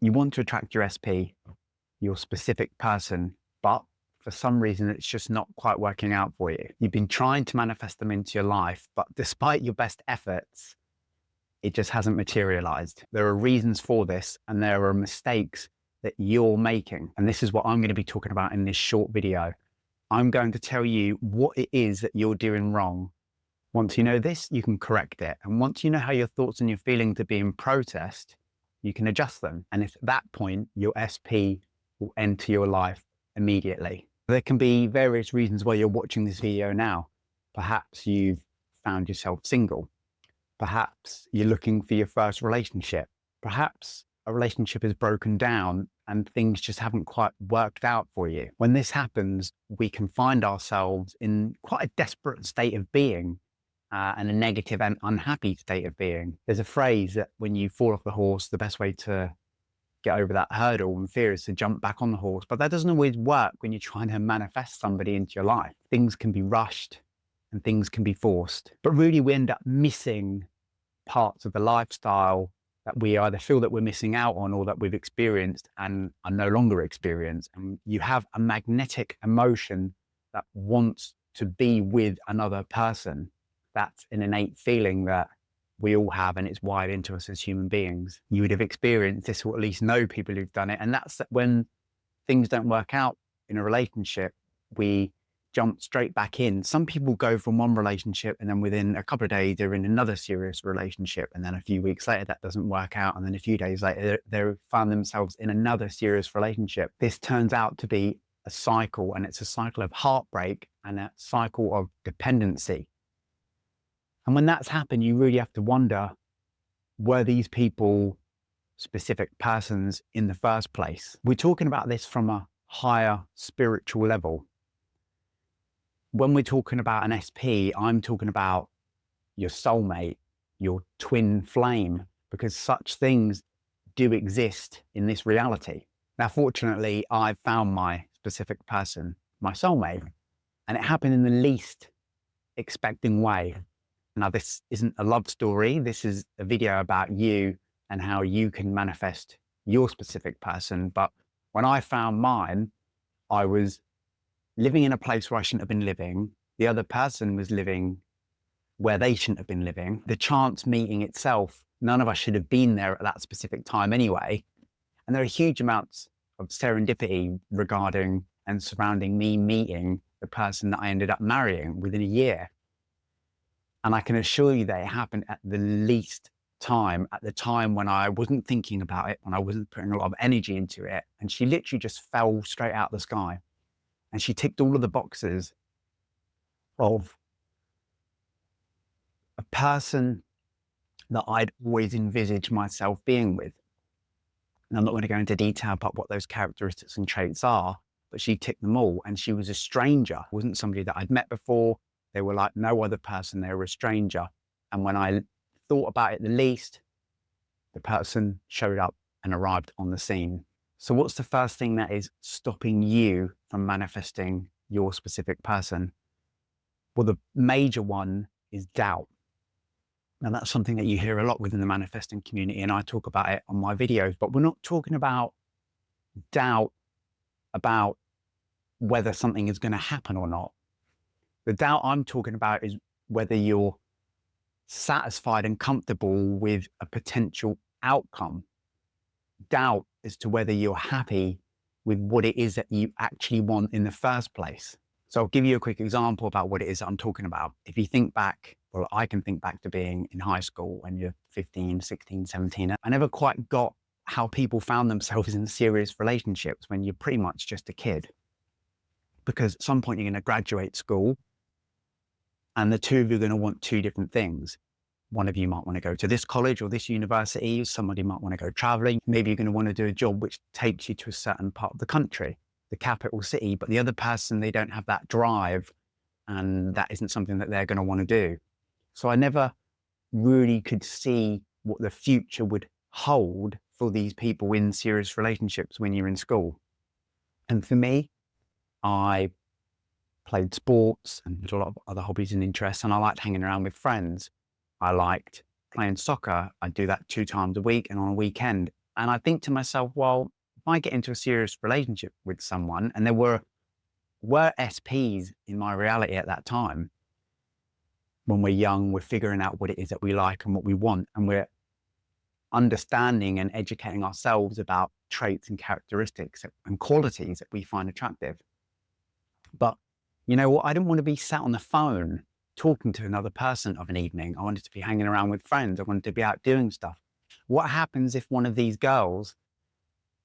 You want to attract your SP, your specific person, but for some reason, it's just not quite working out for you. You've been trying to manifest them into your life, but despite your best efforts, it just hasn't materialized. There are reasons for this, and there are mistakes that you're making. And this is what I'm going to be talking about in this short video. I'm going to tell you what it is that you're doing wrong. Once you know this, you can correct it. And once you know how your thoughts and your feelings are being processed, you can adjust them. And if at that point, your SP will enter your life immediately. There can be various reasons why you're watching this video now. Perhaps you've found yourself single. Perhaps you're looking for your first relationship. Perhaps a relationship is broken down and things just haven't quite worked out for you. When this happens, we can find ourselves in quite a desperate state of being and a negative and unhappy state of being. There's a phrase that when you fall off the horse, the best way to get over that hurdle and fear is to jump back on the horse. But that doesn't always work when you're trying to manifest somebody into your life. Things can be rushed and things can be forced. But really, we end up missing parts of the lifestyle that we either feel that we're missing out on or that we've experienced and are no longer experienced. And you have a magnetic emotion that wants to be with another person. That's an innate feeling that we all have, and it's wired into us as human beings. You would have experienced this, or at least know people who've done it. And that's when things don't work out in a relationship, we jump straight back in. Some people go from one relationship and then within a couple of days, they're in another serious relationship. And then a few weeks later, that doesn't work out. And then a few days later, they find themselves in another serious relationship. This turns out to be a cycle, and it's a cycle of heartbreak and a cycle of dependency. And when that's happened, you really have to wonder, were these people specific persons in the first place? We're talking about this from a higher spiritual level. When we're talking about an SP, I'm talking about your soulmate, your twin flame, because such things do exist in this reality. Now, fortunately, I've found my specific person, my soulmate, and it happened in the least expecting way. Now, this isn't a love story. This is a video about you and how you can manifest your specific person. But when I found mine, I was living in a place where I shouldn't have been living. The other person was living where they shouldn't have been living. The chance meeting itself, none of us should have been there at that specific time anyway. And there are huge amounts of serendipity regarding and surrounding me meeting the person that I ended up marrying within a year. And I can assure you that it happened at the least time, at the time when I wasn't thinking about it, when I wasn't putting a lot of energy into it. And she literally just fell straight out of the sky. And she ticked all of the boxes of a person that I'd always envisaged myself being with. And I'm not going to go into detail about what those characteristics and traits are, but she ticked them all. And she was a stranger, wasn't somebody that I'd met before. They were like no other person. They were a stranger. And when I thought about it the least, the person showed up and arrived on the scene. So what's the first thing that is stopping you from manifesting your specific person? Well, the major one is doubt. Now, that's something that you hear a lot within the manifesting community, and I talk about it on my videos, but we're not talking about doubt about whether something is going to happen or not. The doubt I'm talking about is whether you're satisfied and comfortable with a potential outcome. Doubt as to whether you're happy with what it is that you actually want in the first place. So I'll give you a quick example about what it is that I'm talking about. If you think back, well, I can think back to being in high school when you're 15, 16, 17. I never quite got how people found themselves in serious relationships when you're pretty much just a kid. Because at some point you're going to graduate school and the two of you are going to want two different things. One of you might want to go to this college or this university. Somebody might want to go traveling. Maybe you're going to want to do a job which takes you to a certain part of the country, the capital city, but the other person, they don't have that drive and that isn't something that they're going to want to do. So I never really could see what the future would hold for these people in serious relationships when you're in school. And for me, I played sports and had a lot of other hobbies and interests, and I liked hanging around with friends. I liked playing soccer. I do that 2 times a week, and on a weekend, And I think to myself, well, if I get into a serious relationship with someone, and there were SPs in my reality at that time, when we're young, we're figuring out what it is that we like and what we want, and we're understanding and educating ourselves about traits and characteristics and qualities that we find attractive. But you know what? I didn't want to be sat on the phone talking to another person of an evening. I wanted to be hanging around with friends. I wanted to be out doing stuff. What happens if one of these girls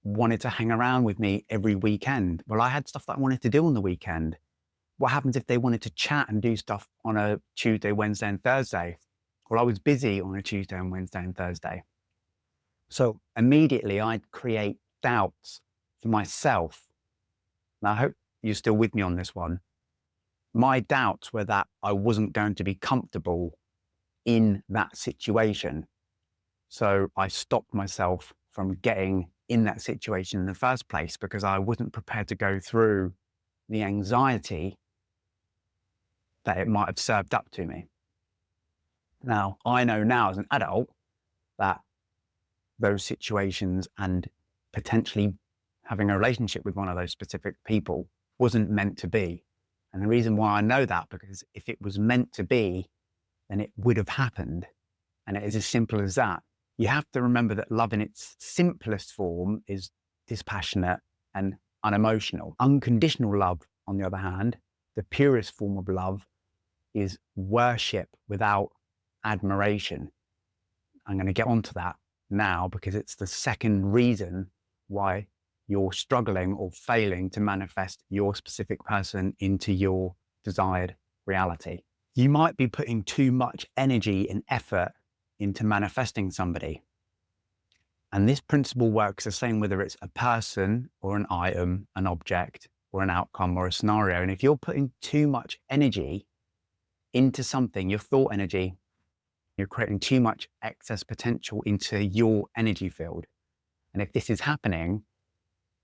wanted to hang around with me every weekend? Well, I had stuff that I wanted to do on the weekend. What happens if they wanted to chat and do stuff on a Tuesday, Wednesday, and Thursday? Well, I was busy on a Tuesday and Wednesday and Thursday. So immediately I'd create doubts for myself. Now, I hope you're still with me on this one. My doubts were that I wasn't going to be comfortable in that situation. So I stopped myself from getting in that situation in the first place because I wasn't prepared to go through the anxiety that it might have served up to me. Now, I know now as an adult that those situations and potentially having a relationship with one of those specific people wasn't meant to be. And the reason why I know that, because if it was meant to be, then it would have happened. And it is as simple as that. You have to remember that love in its simplest form is dispassionate and unemotional. Unconditional love, on the other hand, the purest form of love, is worship without admiration. I'm going to get onto that now because it's the second reason why you're struggling or failing to manifest your specific person into your desired reality. You might be putting too much energy and effort into manifesting somebody. And this principle works the same whether it's a person or an item, an object or an outcome or a scenario. And if you're putting too much energy into something, your thought energy, you're creating too much excess potential into your energy field. And if this is happening,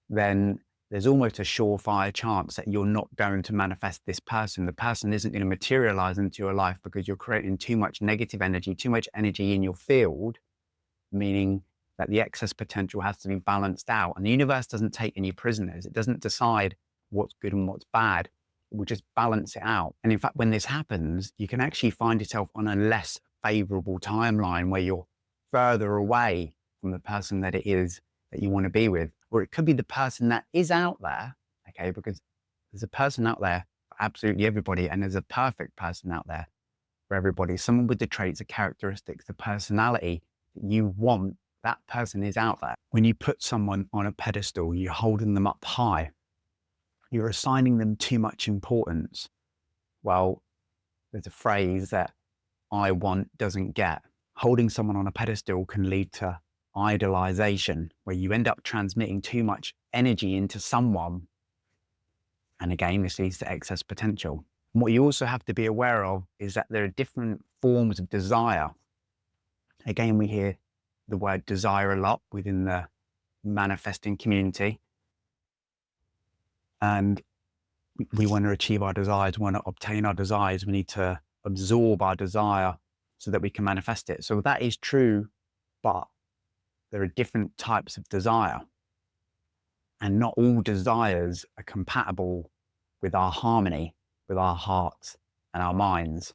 then there's almost a surefire chance that you're not going to manifest this person. The person isn't going to materialize into your life because you're creating too much negative energy, too much energy in your field, meaning that the excess potential has to be balanced out. And the universe doesn't take any prisoners. It doesn't decide what's good and what's bad. It will just balance it out. And in fact, when this happens, you can actually find yourself on a less favorable timeline where you're further away from the person that it is that you want to be with. Or it could be the person that is out there, okay, because there's a person out there for absolutely everybody, and there's a perfect person out there for everybody. Someone with the traits, the characteristics, the personality that you want, that person is out there. When you put someone on a pedestal, you're holding them up high. You're assigning them too much importance. Well, there's a phrase that I want doesn't get. Holding someone on a pedestal can lead to idolization, where you end up transmitting too much energy into someone. And again, this leads to excess potential. And what you also have to be aware of is that there are different forms of desire. Again, we hear the word desire a lot within the manifesting community. And we want to achieve our desires, we want to obtain our desires, we need to absorb our desire so that we can manifest it. So that is true, but there are different types of desire. And not all desires are compatible with our harmony, with our hearts and our minds.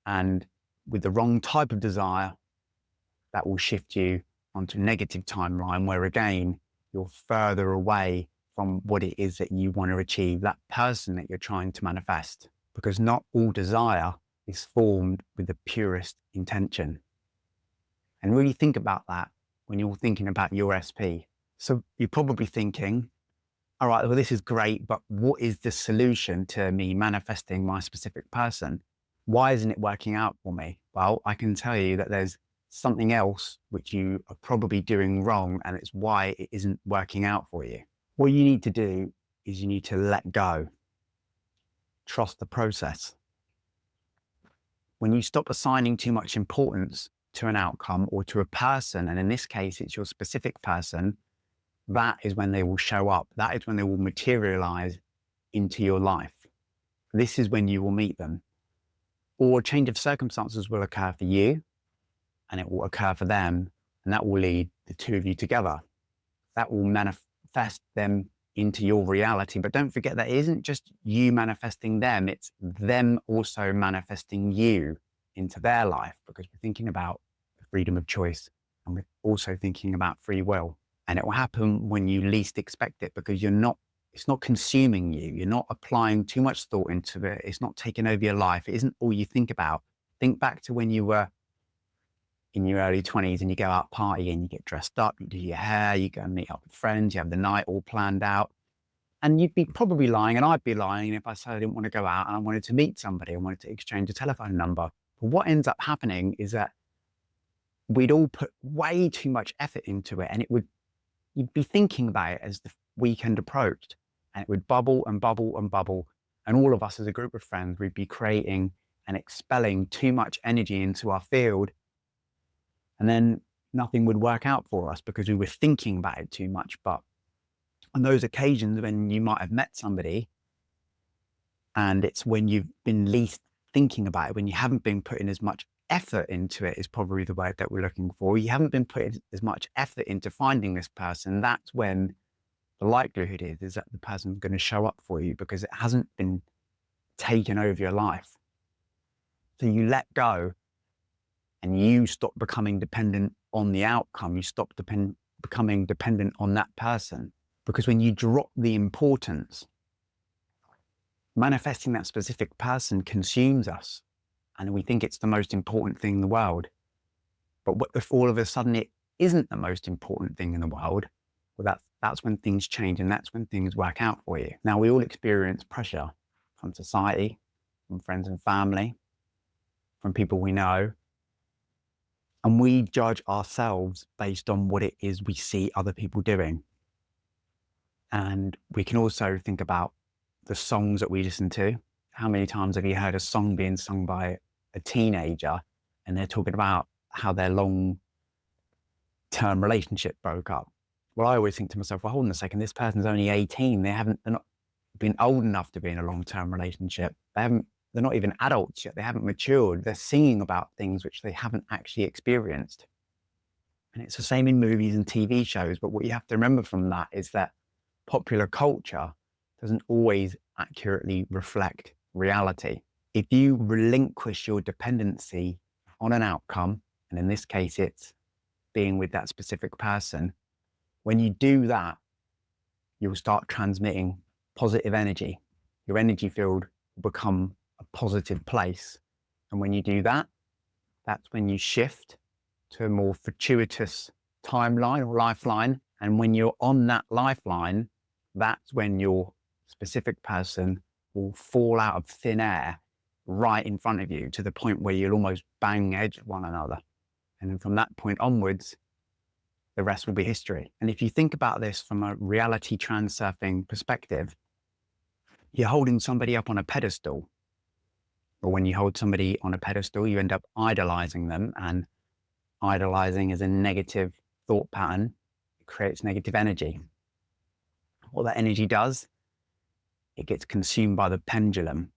And with the wrong type of desire, that will shift you onto a negative timeline where again, you're further away from what it is that you want to achieve, that person that you're trying to manifest. Because not all desire is formed with the purest intention. And really think about that when you're thinking about your SP. So you're probably thinking, all right, well, this is great, but what is the solution to me manifesting my specific person? Why isn't it working out for me? Well, I can tell you that there's something else which you are probably doing wrong, and it's why it isn't working out for you. What you need to do is you need to let go. Trust the process. When you stop assigning too much importance to an outcome or to a person, and in this case, it's your specific person, that is when they will show up. That is when they will materialize into your life. This is when you will meet them. Or a change of circumstances will occur for you and it will occur for them. and that will lead the two of you together. That will manifest them into your reality. But don't forget that it isn't just you manifesting them, it's them also manifesting you into their life, because we're thinking about freedom of choice and we're also thinking about free will. And it will happen when you least expect it, because it's not consuming you. You're not applying too much thought into it. It's not taking over your life. It isn't all you think about. Think back to when you were in your early 20s and you go out partying, you get dressed up, you do your hair, you go and meet up with friends, you have the night all planned out. And you'd be probably lying, and I'd be lying if I said I didn't want to go out and I wanted to meet somebody, I wanted to exchange a telephone number. But what ends up happening is that we'd all put way too much effort into it, and you'd be thinking about it as the weekend approached, and it would bubble and bubble and bubble. And all of us as a group of friends, we'd be creating and expelling too much energy into our field. And then nothing would work out for us because we were thinking about it too much. But on those occasions when you might have met somebody, and it's when you've been least thinking about it, when you haven't been putting as much effort into it, is probably the word that we're looking for. You haven't been putting as much effort into finding this person. That's when the likelihood is that the person's going to show up for you, because it hasn't been taken over your life. So you let go and you stop becoming dependent on the outcome. You stop becoming dependent on that person. Because when you drop the importance, manifesting that specific person consumes us, and we think it's the most important thing in the world. But what if all of a sudden it isn't the most important thing in the world? Well, that's when things change, and that's when things work out for you. Now, we all experience pressure from society, from friends and family, from people we know. And we judge ourselves based on what it is we see other people doing. And we can also think about the songs that we listen to. How many times have you heard a song being sung by a teenager and they're talking about how their long-term relationship broke up? Well, I always think to myself, well, hold on a second, this person's only 18. They're not been old enough to be in a long-term relationship. They're not even adults yet. They haven't matured. They're singing about things which they haven't actually experienced. And it's the same in movies and TV shows. But what you have to remember from that is that popular culture doesn't always accurately reflect reality. If you relinquish your dependency on an outcome, and in this case, it's being with that specific person, when you do that, you'll start transmitting positive energy. Your energy field will become a positive place. And when you do that, that's when you shift to a more fortuitous timeline or lifeline. And when you're on that lifeline, that's when your specific person will fall out of thin air right in front of you, to the point where you'll almost bang heads one another. And then from that point onwards, the rest will be history. And if you think about this from a reality transurfing perspective, you're holding somebody up on a pedestal. Or when you hold somebody on a pedestal, you end up idolizing them, and idolizing is a negative thought pattern. It creates negative energy. What that energy does, it gets consumed by the pendulum.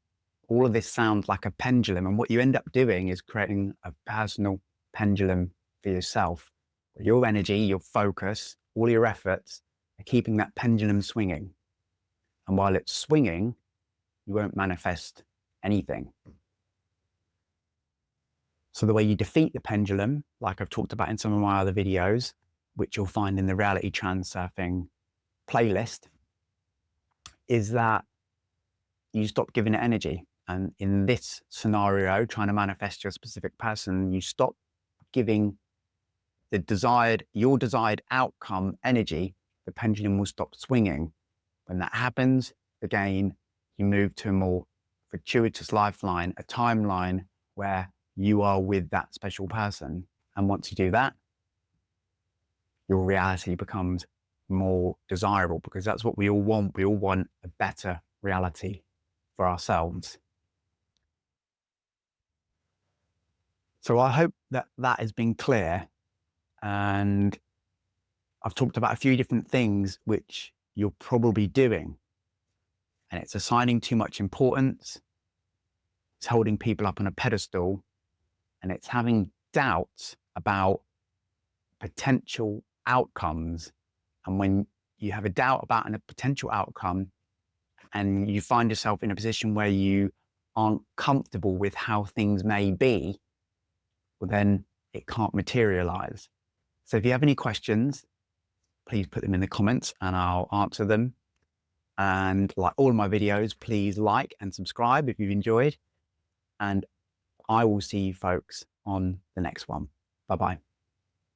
All of this sounds like a pendulum, and what you end up doing is creating a personal pendulum for yourself. Your energy, your focus, all your efforts are keeping that pendulum swinging. And while it's swinging, you won't manifest anything. So the way you defeat the pendulum, like I've talked about in some of my other videos, which you'll find in the Reality Transurfing playlist, is that you stop giving it energy. And in this scenario, trying to manifest your specific person, you stop giving your desired outcome energy. The pendulum will stop swinging. When that happens, again, you move to a more fortuitous lifeline, a timeline where you are with that special person. And once you do that, your reality becomes more desirable, because that's what we all want. We all want a better reality for ourselves. So I hope that that has been clear. And I've talked about a few different things which you're probably doing. And it's assigning too much importance. It's holding people up on a pedestal. And it's having doubts about potential outcomes. And when you have a doubt about a potential outcome and you find yourself in a position where you aren't comfortable with how things may be, well, then it can't materialize. So if you have any questions, please put them in the comments and I'll answer them. And like all of my videos, please like and subscribe if you've enjoyed. And I will see you folks on the next one. Bye-bye.